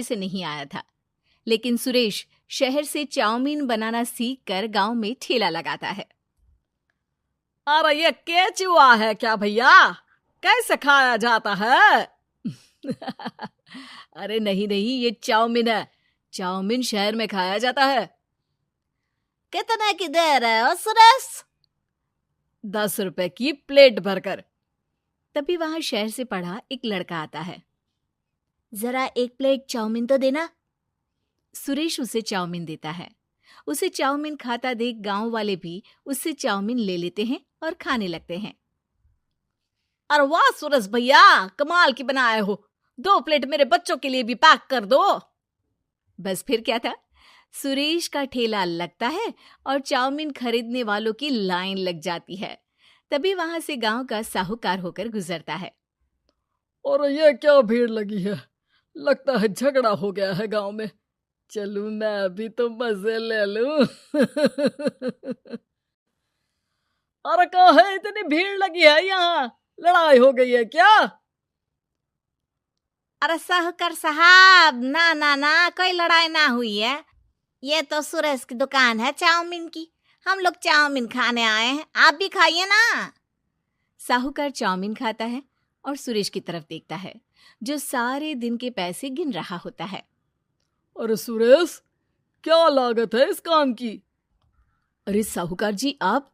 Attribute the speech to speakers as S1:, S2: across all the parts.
S1: से नहीं आया था, लेकिन सुरेश शहर से चाउमीन बनाना सीखकर गांव में ठेला लगाता है।
S2: अरे ये केचुआ है क्या भैया? कैसे खाया जाता है?
S1: अरे नहीं नहीं, ये चाउमीन है। चाउमीन शहर में खाया जाता है।
S2: कितने की दे रहे हो सुरेश?
S1: 10 रुपए की प्लेट भरकर। तभी वहां शहर से पढ़ा एक लड़का आता है। जरा एक प्लेट चाउमीन तो देना। सुरेश उसे चाउमीन देता है। उसे चाउमीन खाता देख गांव वाले भी उससे चाउमीन ले लेते हैं और खाने लगते हैं।
S2: अरे वाह सुरेश भैया, कमाल की बनाए हो। 2 प्लेट मेरे बच्चों के लिए भी पैक कर दो।
S1: बस फिर क्या था, सुरेश का ठेला लगता है और चाउमीन खरीदने वालों की लाइन लग जाती है। तभी वहां से गांव का साहूकार होकर गुजरता है।
S2: और ये क्या भीड़ लगी है? लगता है झगड़ा हो गया है गांव में। चलूं मैं अभी तो मजे ले लूं। अरे कहाँ है, इतनी भीड़ लगी है यहाँ? लड़ाई हो गई है क्या?
S3: अरे साहूकार साहब, ना ना ना, कोई लड़ाई ना हुई है। ये तो सुरेश की दुकान है चाउमीन की। हम लोग चाउमीन खाने आए हैं, आप भी खाइए ना।
S1: साहूकार चाउमीन खाता है और सुरेश की तरफ देखता है, जो सारे दिन के पैसे गिन रहा होता है।
S2: अरे सुरेश, क्या लागत है इस काम की?
S1: अरे साहूकार जी, आप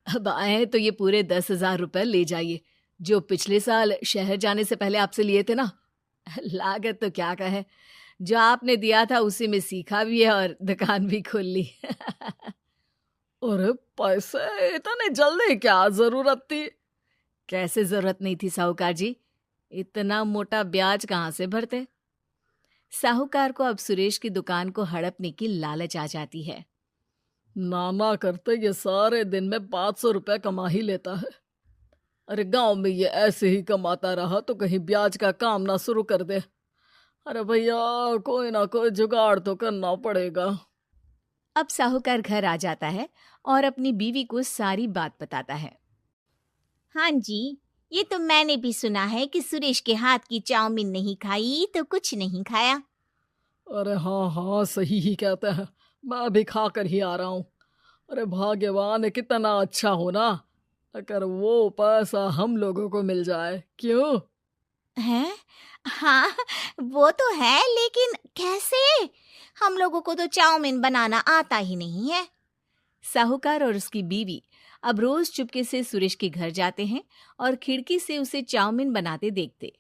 S1: अब आए हैं तो ये पूरे 10,000 रुपए ले जाइए, जो पिछले साल शहर जाने से पहले आपसे लिए थे ना। लागत तो क्या कहे, जो आपने दिया था उसी में सीखा भी है और दुकान भी खोल ली।
S2: अरे पैसे इतने जल्दी क्या जरूरत थी?
S1: कैसे जरूरत नहीं थी साहूकार जी, इतना मोटा ब्याज कहाँ से भरते। साहूकार को अब सुरेश की दुकान को हड़पने की लालच आ जाती है।
S2: नाना करते ये सारे दिन में 500 रुपए कमा ही लेता है। अरे गांव में ये ऐसे ही कमाता रहा तो कहीं ब्याज का काम ना शुरू कर दे। अरे भैया, कोई ना कोई जुगाड़ तो करना पड़ेगा।
S1: अब साहूकार घर आ जाता है और अपनी बीवी को सारी बात बताता है।
S3: हाँ जी, ये तो मैंने भी सुना है कि सुरेश के हाथ की चाउमीन नहीं खाई तो कुछ नहीं खाया।
S2: अरे हाँ हाँ, सही ही कहते हैं। मैं अभी खा कर ही आ रहा हूँ। अरे भाग्यवान कितना अच्छा हो ना, अगर वो पैसा हम लोगों को मिल जाए। क्यों?
S3: हैं? हाँ, वो तो है, लेकिन कैसे? हम लोगों को तो चाउमीन बनाना आता ही नहीं है।
S1: साहूकार और उसकी बीवी अब रोज चुपके से सुरेश के घर जाते हैं और खिड़की से उसे चाउमीन बनाते देखते।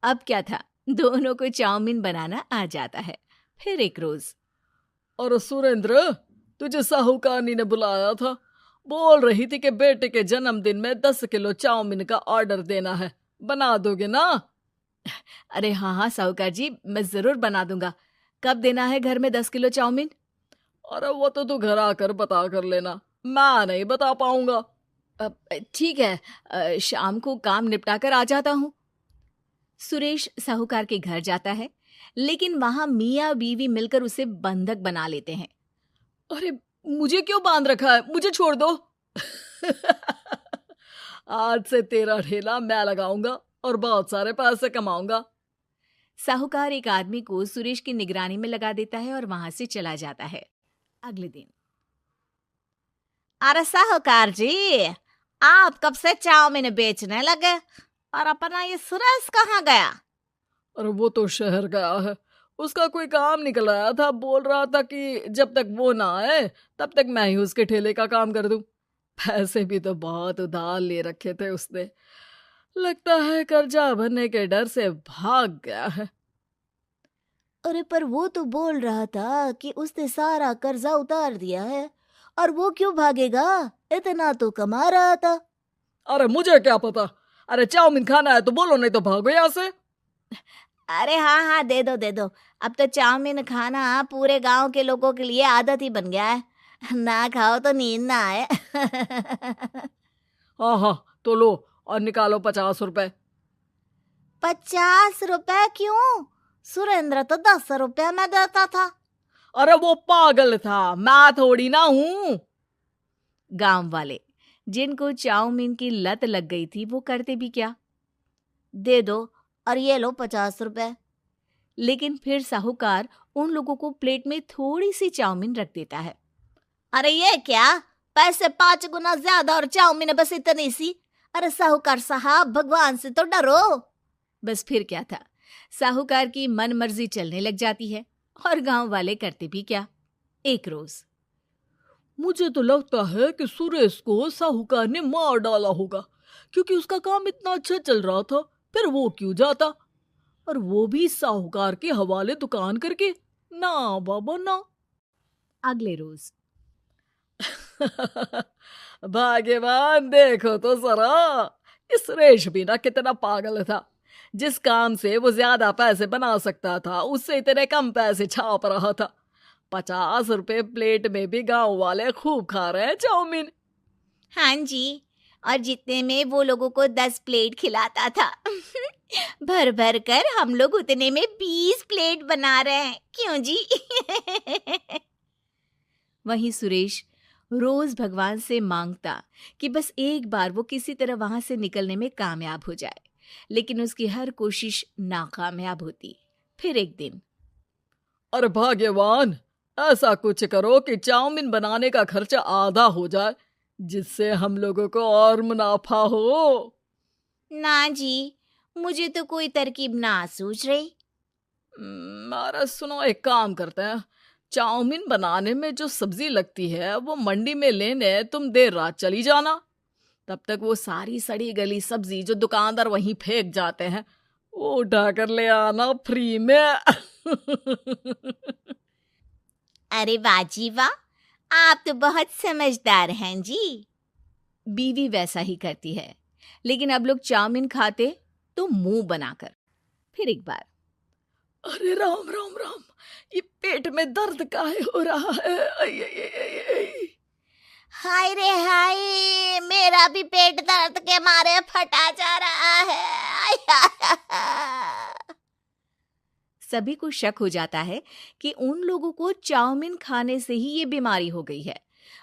S1: अब क्या था, दोनों को चाउमीन बनाना आ जाता है। फिर एक रोज,
S2: और सुरेंद्र, तुझे साहूकारनी ने बुलाया था। बोल रही थी कि बेटे के जन्मदिन में 10 किलो चाउमीन का ऑर्डर देना है। बना दोगे ना?
S1: अरे हाँ हाँ साहूकार जी, मैं जरूर बना दूंगा। कब देना है घर में 10 किलो चाउमीन?
S2: अरे वो तो तू घर आकर बता कर लेना, मैं नहीं बता पाऊंगा।
S1: ठीक है, शाम को काम निपटा कर आ जाता हूँ। सुरेश साहूकार के घर जाता है, लेकिन वहां मियाँ बीवी मिलकर उसे बंधक बना लेते हैं।
S2: अरे मुझे क्यों बांध रखा है? मुझे छोड़ दो। आज से तेरा ठेला मैं लगाऊंगा और बहुत सारे पैसे कमाऊंगा।
S1: साहूकार एक आदमी को सुरेश की निगरानी में लगा देता है और वहां से चला जाता है। अगले दिन,
S3: अरे साहूकार जी, आप कब से चाउमीन बेचने लगे? और अपना ये सुरेश कहाँ गया?
S2: अरे वो तो शहर गया है, उसका कोई काम निकल आया था। बोल रहा था कि जब तक वो ना आए तब तक मैं ही उसके ठेले का काम कर दूं। पैसे भी तो बहुत उधार ले रखे थे उसने। लगता है कर्जा भरने के डर से भाग गया है।
S3: अरे पर वो तो बोल रहा था कि उसने सारा कर्जा उतार दिया है, और वो क्यों भागेगा? इतना तो कमा रहा था।
S2: अरे मुझे क्या पता। अरे चाउमीन खाना है तो बोलो, नहीं तो भागो यहाँ से।
S3: अरे हाँ हाँ, दे दो दे दो। अब तो चाउमीन खाना पूरे गांव के लोगों के लिए आदत ही बन गया है। ना खाओ तो नींद ना आए।
S2: हाँ हाँ, तो लो और निकालो 50 रुपए।
S3: 50 रुपए क्यों? सुरेंद्र तो 10 रुपए में देता था।
S2: अरे वो पागल था, मैं थोड़ी ना हूँ।
S1: गांव वाले, जिनको चाउमीन की लत लग गई थी, वो करते भी क्या?
S3: दे दो और ये लो 50 रुपए।
S1: लेकिन फिर साहूकार उन लोगों को प्लेट में थोड़ी सी चाउमीन रख देता है।
S3: अरे ये क्या, पैसे 5 गुना ज्यादा और चाउमीन है बस इतनी सी। अरे साहूकार साहब, भगवान से तो डरो।
S1: बस फिर क्या था, साहूकार की मन मर्जी चलने लग जाती है और गांव वाले करते भी क्या। एक रोज
S2: मुझे तो लगता है कि सुरेश को साहूकार ने मार डाला होगा, क्योंकि उसका काम इतना अच्छा चल रहा था, फिर वो क्यों जाता, और वो भी साहूकार के हवाले दुकान करके। ना बाबा ना।
S1: अगले रोज
S2: भाग्यवान, देखो तो जरा, इस सुरेश भी ना कितना पागल था। जिस काम से वो ज्यादा पैसे बना सकता था, उससे इतने कम पैसे छाप रहा था। 50 रुपए प्लेट में भी गांव वाले खूब खा रहे हैं चाउमीन।
S3: हाँ जी, और जितने में वो लोगों को 10 प्लेट खिलाता था भर भर कर हम लोग उतने में 20 प्लेट बना रहे हैं। क्यों जी?
S1: वहीं सुरेश रोज भगवान से मांगता कि बस एक बार वो किसी तरह वहां से निकलने में कामयाब हो जाए, लेकिन उसकी हर कोशिश नाकामयाब होती। फिर एक दिन,
S2: अरे भाग्यवान, ऐसा कुछ करो कि चाउमीन बनाने का खर्चा आधा हो जाए, जिससे हम लोगों को और मुनाफा हो।
S3: ना जी, मुझे तो कोई तरकीब ना सूझ रही।
S2: अरे सुनो, एक काम करते हैं, चाउमीन बनाने में जो सब्जी लगती है वो मंडी में लेने तुम देर रात चली जाना। तब तक वो सारी सड़ी गली सब्जी जो दुकानदार वहीं फेंक जाते हैं, वो उठा कर ले आना फ्री में।
S3: अरे वाह जी वाह, आप तो बहुत समझदार हैं जी।
S1: बीवी वैसा ही करती है, लेकिन अब लोग चाउमीन खाते तो मुंह बनाकर। फिर एक बार,
S2: अरे राम राम राम, ये पेट में दर्द काहे हो रहा है? आई, आई, आई, आई, आई।
S3: हाय रे हाय, मेरा भी पेट दर्द के मारे फटा जा रहा है।
S1: सभी को शक हो जाता है कि उन लोगों को चाउमीन खाने से ही ये बीमारी हो गई है।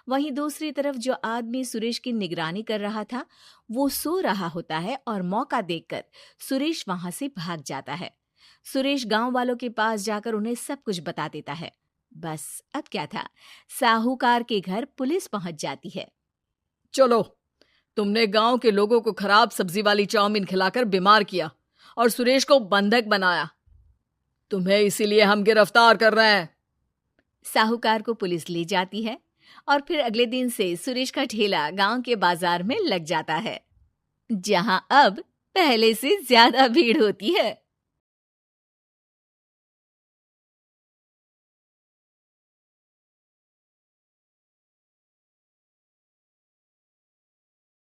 S1: वहीं दूसरी तरफ जो आदमी सुरेश की निगरानी कर रहा था, वो सो रहा होता है और मौका देखकर सुरेश वहां से भाग जाता है। सुरेश गांव वालों के पास जाकर उन्हें सब कुछ बता देता है। बस अब क्या था, साहूकार के घर पुलिस पहुंच जाती है।
S2: चलो, तुमने गांव के लोगों को खराब सब्जी वाली चाउमीन खिलाकर बीमार किया और सुरेश को बंधक बनाया। तुम्हें इसीलिए हम गिरफ्तार कर रहे हैं।
S1: साहूकार को पुलिस ले जाती है और फिर अगले दिन से सुरेश का ठेला गांव के बाजार में लग जाता है, जहां अब पहले से ज्यादा भीड़ होती है।